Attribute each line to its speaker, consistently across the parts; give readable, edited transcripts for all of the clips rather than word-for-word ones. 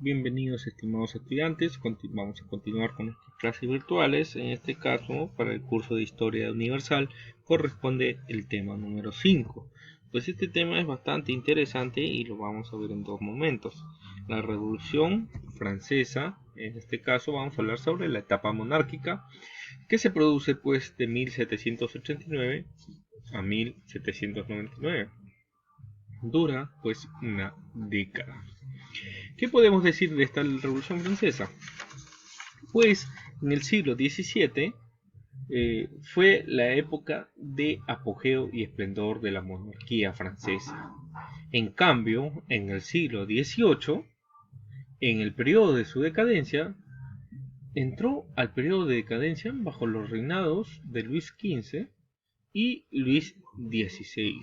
Speaker 1: Bienvenidos estimados estudiantes, vamos a continuar con nuestras clases virtuales. En este caso, para el curso de Historia Universal, corresponde el tema número 5. Pues este tema es bastante interesante y lo vamos a ver en dos momentos. La Revolución Francesa, en este caso vamos a hablar sobre la etapa monárquica, que se produce pues de 1789 a 1799. Dura pues una década. ¿Qué podemos decir de esta Revolución Francesa? Pues en el siglo XVII fue la época de apogeo y esplendor de la monarquía francesa. En cambio, en el siglo XVIII, en el periodo de su decadencia, entró al periodo de decadencia bajo los reinados de Luis XV y Luis XVI.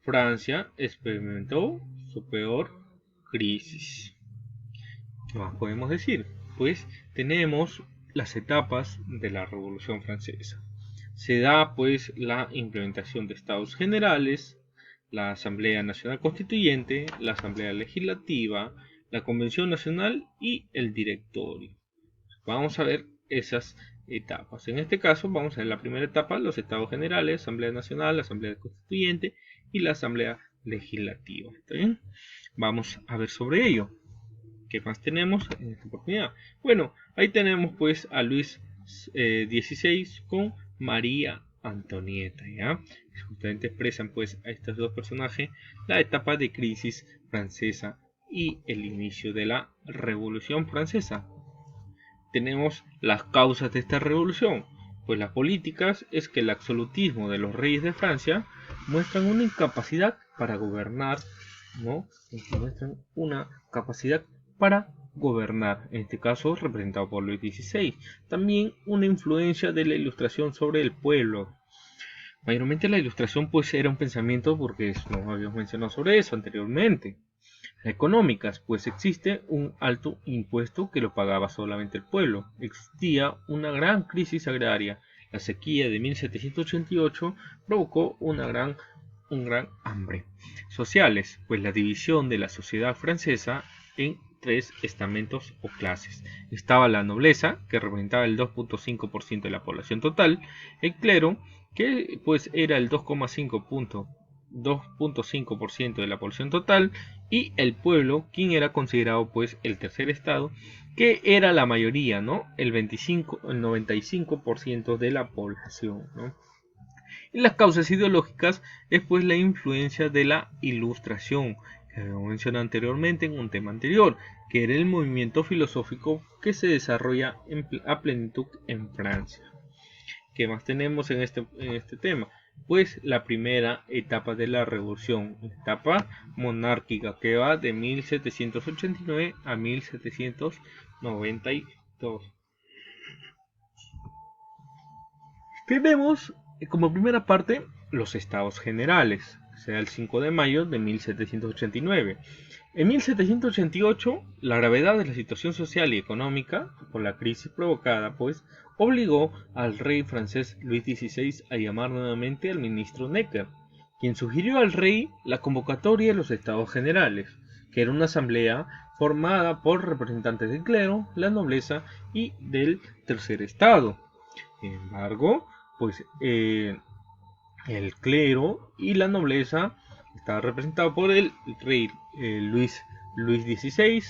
Speaker 1: Francia experimentó su peor crisis. ¿Qué más podemos decir? Pues tenemos las etapas de la Revolución Francesa. Se da pues la implementación de estados generales, la Asamblea Nacional Constituyente, la Asamblea Legislativa, la Convención Nacional y el Directorio. Vamos a ver esas etapas. En este caso vamos a ver la primera etapa, los estados generales, Asamblea Nacional, la Asamblea Constituyente y la Asamblea Legislativa. ¿Está bien? Vamos a ver sobre ello. ¿Qué más tenemos en esta oportunidad? Bueno, ahí tenemos pues a Luis XVI con María Antonieta, ¿ya? Justamente expresan pues a estos dos personajes la etapa de crisis francesa y el inicio de la Revolución Francesa. Tenemos las causas de esta revolución, pues las políticas es que el absolutismo de los reyes de Francia muestran una incapacidad para gobernar, ¿no? Muestran una capacidad para gobernar, en este caso representado por Luis XVI. También una influencia de la ilustración sobre el pueblo. Mayormente la ilustración pues era un pensamiento, porque no habíamos mencionado sobre eso anteriormente. Económicas, pues existe un alto impuesto que lo pagaba solamente el pueblo. Existía una gran crisis agraria. La sequía de 1788 provocó un gran hambre. Sociales, pues la división de la sociedad francesa en tres estamentos o clases. Estaba la nobleza, que representaba el 2.5% de la población total, el clero, que pues era el 2.5% de la población total, y el pueblo, quien era considerado pues el tercer estado, que era la mayoría, ¿no? El 95% de la población, ¿no? Y las causas ideológicas es pues la influencia de la Ilustración, que habíamos mencionado anteriormente en un tema anterior, que era el movimiento filosófico que se desarrolla a plenitud en Francia. ¿Qué más tenemos en este tema? Pues la primera etapa de la revolución, etapa monárquica, que va de 1789 a 1792. Tenemos como primera parte los estados generales, será el 5 de mayo de 1789. En 1788, la gravedad de la situación social y económica por la crisis provocada, pues, obligó al rey francés Luis XVI a llamar nuevamente al ministro Necker, quien sugirió al rey la convocatoria de los estados generales, que era una asamblea formada por representantes del clero, la nobleza y del tercer estado. Sin embargo, pues el clero y la nobleza estaba representado por el rey Luis XVI.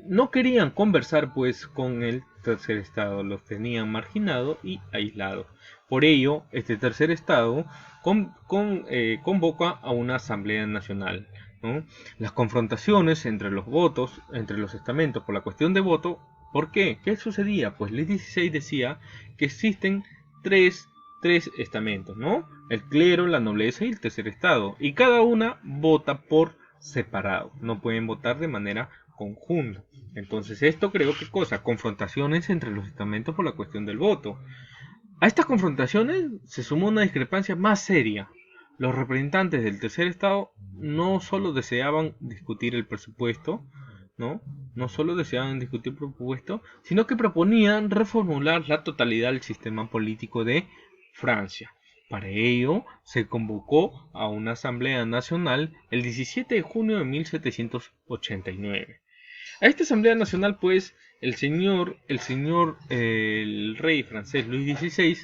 Speaker 1: No querían conversar pues con el tercer estado, los tenían marginado y aislado. Por ello, este tercer estado convoca a una asamblea nacional, ¿no? Las confrontaciones entre los votos, entre los estamentos por la cuestión de voto. ¿Por qué? ¿Qué sucedía? Pues Luis XVI decía que existen tres estamentos, ¿no? El clero, la nobleza y el tercer estado. Y cada una vota por separado. No pueden votar de manera conjunta. Entonces esto creo que cosa, confrontaciones entre los estamentos por la cuestión del voto. A estas confrontaciones se sumó una discrepancia más seria. Los representantes del tercer estado no solo deseaban discutir el presupuesto, ¿no? No solo deseaban discutir el presupuesto, sino que proponían reformular la totalidad del sistema político de Francia. Para ello, se convocó a una asamblea nacional el 17 de junio de 1789. A esta Asamblea Nacional, pues, el rey francés Luis XVI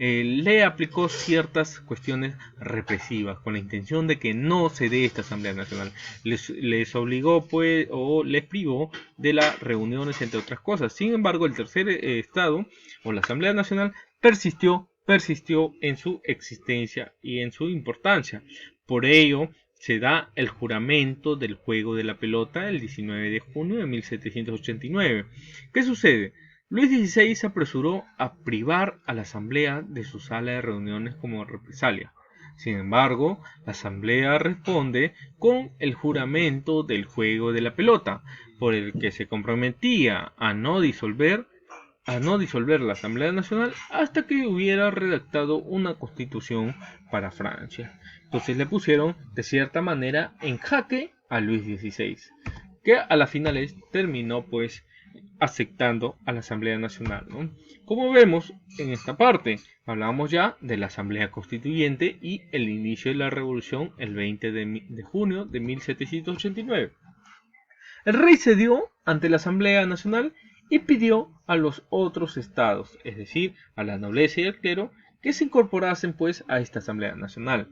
Speaker 1: le aplicó ciertas cuestiones represivas con la intención de que no se dé esta Asamblea Nacional. Les obligó, pues, o les privó de las reuniones, entre otras cosas. Sin embargo, el tercer estado, o la Asamblea Nacional, persistió en su existencia y en su importancia. Por ello, se da el juramento del juego de la pelota el 19 de junio de 1789. ¿Qué sucede? Luis XVI se apresuró a privar a la asamblea de su sala de reuniones como represalia. Sin embargo, la asamblea responde con el juramento del juego de la pelota, por el que se comprometía a no disolver la Asamblea Nacional hasta que hubiera redactado una constitución para Francia. Entonces le pusieron de cierta manera en jaque a Luis XVI, que a las finales terminó pues aceptando a la Asamblea Nacional, ¿no? Como vemos en esta parte, hablábamos ya de la Asamblea Constituyente y el inicio de la Revolución el 20 de junio de 1789. El rey cedió ante la Asamblea Nacional y pidió a los otros estados, es decir, a la nobleza y el clero, que se incorporasen pues a esta Asamblea Nacional.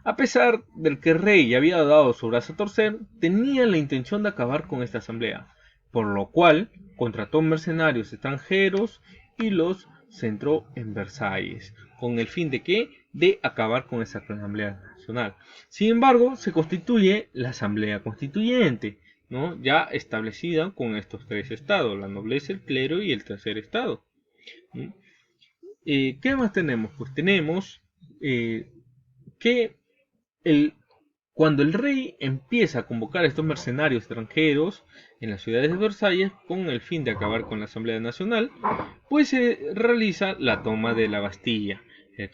Speaker 1: A pesar del que el rey ya había dado su brazo a torcer, tenía la intención de acabar con esta asamblea, por lo cual contrató mercenarios extranjeros y los centró en Versalles, con el fin de ¿qué? De acabar con esa Asamblea Nacional. Sin embargo, se constituye la Asamblea Constituyente, ¿no? Ya establecida con estos tres estados, la nobleza, el clero y el tercer estado. ¿Qué más tenemos? Pues tenemos que cuando el rey empieza a convocar a estos mercenarios extranjeros en las ciudades de Versalles con el fin de acabar con la Asamblea Nacional, pues se realiza la toma de la Bastilla. El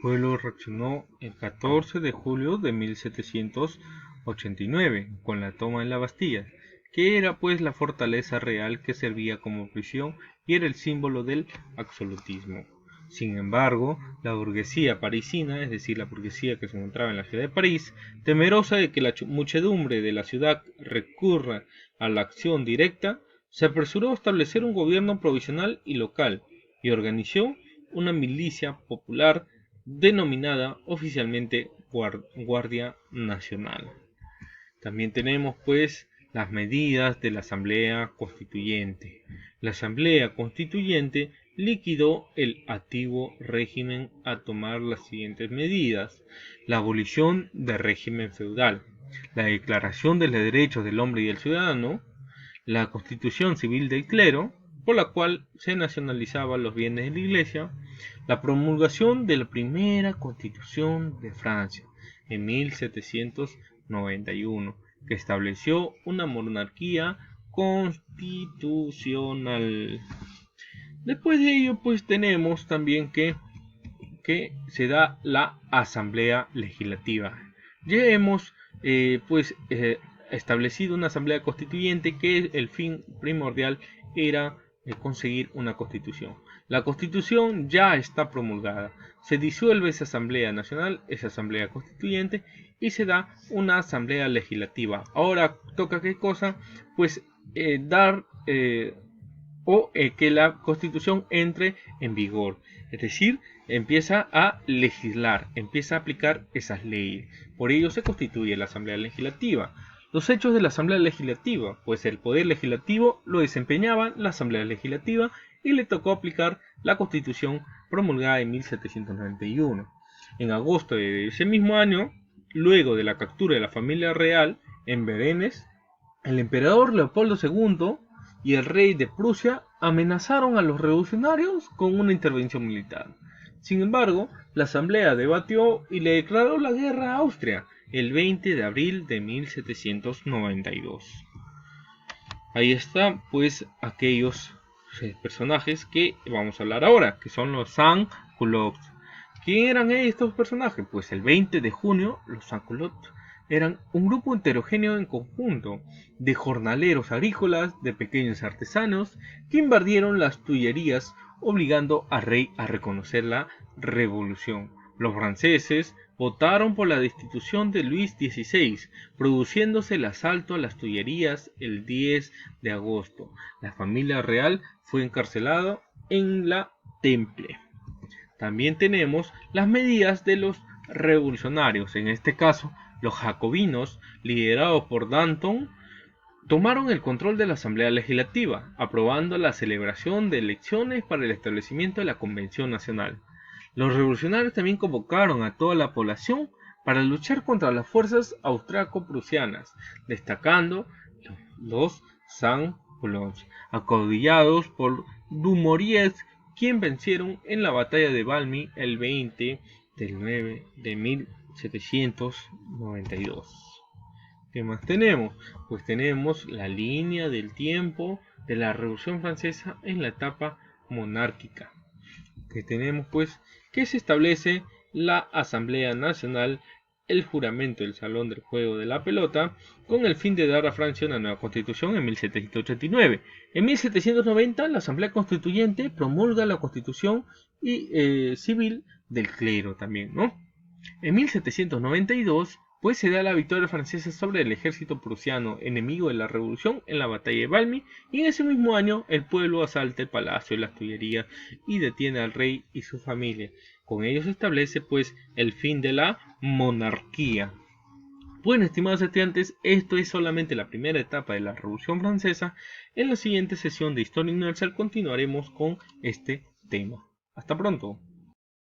Speaker 1: pueblo reaccionó el 14 de julio de 1789 con la toma de la Bastilla, que era pues la fortaleza real que servía como prisión y era el símbolo del absolutismo. Sin embargo, la burguesía parisina, es decir, la burguesía que se encontraba en la ciudad de París, temerosa de que la muchedumbre de la ciudad recurra a la acción directa, se apresuró a establecer un gobierno provisional y local y organizó una milicia popular denominada oficialmente Guardia Nacional. También tenemos pues las medidas de la Asamblea Constituyente. La Asamblea Constituyente liquidó el antiguo régimen a tomar las siguientes medidas: la abolición del régimen feudal, la declaración de los derechos del hombre y del ciudadano, la constitución civil del clero, por la cual se nacionalizaban los bienes de la iglesia, la promulgación de la primera constitución de Francia en 1791, que estableció una monarquía constitucional. Después de ello, pues tenemos también que se da la Asamblea Legislativa. Ya hemos establecido una Asamblea Constituyente que el fin primordial era conseguir una constitución. La constitución ya está promulgada. Se disuelve esa Asamblea Nacional, esa Asamblea Constituyente, y se da una Asamblea Legislativa. Ahora toca ¿qué cosa? Pues que la Constitución entre en vigor, es decir, empieza a legislar, empieza a aplicar esas leyes. Por ello se constituye la Asamblea Legislativa. Los hechos de la Asamblea Legislativa, pues el poder legislativo lo desempeñaba la Asamblea Legislativa y le tocó aplicar la Constitución promulgada en 1791. En agosto de ese mismo año, luego de la captura de la familia real en Berenes, el emperador Leopoldo II y el rey de Prusia amenazaron a los revolucionarios con una intervención militar. Sin embargo, la asamblea debatió y le declaró la guerra a Austria el 20 de abril de 1792. Ahí están pues aquellos personajes que vamos a hablar ahora, que son los sans-culottes. ¿Quién eran estos personajes? Pues el 20 de junio los sans-culottes eran un grupo heterogéneo en conjunto de jornaleros agrícolas, de pequeños artesanos que invadieron las Tullerías obligando al rey a reconocer la revolución. Los franceses votaron por la destitución de Luis XVI, produciéndose el asalto a las Tullerías el 10 de agosto. La familia real fue encarcelada en la Temple. También tenemos las medidas de los revolucionarios, en este caso los jacobinos, liderados por Danton, tomaron el control de la Asamblea Legislativa, aprobando la celebración de elecciones para el establecimiento de la Convención Nacional. Los revolucionarios también convocaron a toda la población para luchar contra las fuerzas austriaco-prusianas, destacando los sans-culottes, acaudillados por Dumouriez, quien vencieron en la batalla de Valmy el 20 del 9 de 1792. ¿Qué más tenemos? Pues tenemos la línea del tiempo de la Revolución Francesa en la etapa monárquica. Que tenemos pues que se establece la Asamblea Nacional, el juramento del Salón del Juego de la Pelota, con el fin de dar a Francia una nueva constitución en 1789. En 1790 la Asamblea Constituyente promulga la constitución civil del clero también, ¿no? En 1792 pues se da la victoria francesa sobre el ejército prusiano, enemigo de la revolución, en la batalla de Valmy, y en ese mismo año el pueblo asalta el palacio de las Tullerías y detiene al rey y su familia. Con ello se establece pues el fin de la monarquía. Bueno, estimados estudiantes, esto es solamente la primera etapa de la Revolución Francesa. En la siguiente sesión de Historia Universal continuaremos con este tema. Hasta pronto.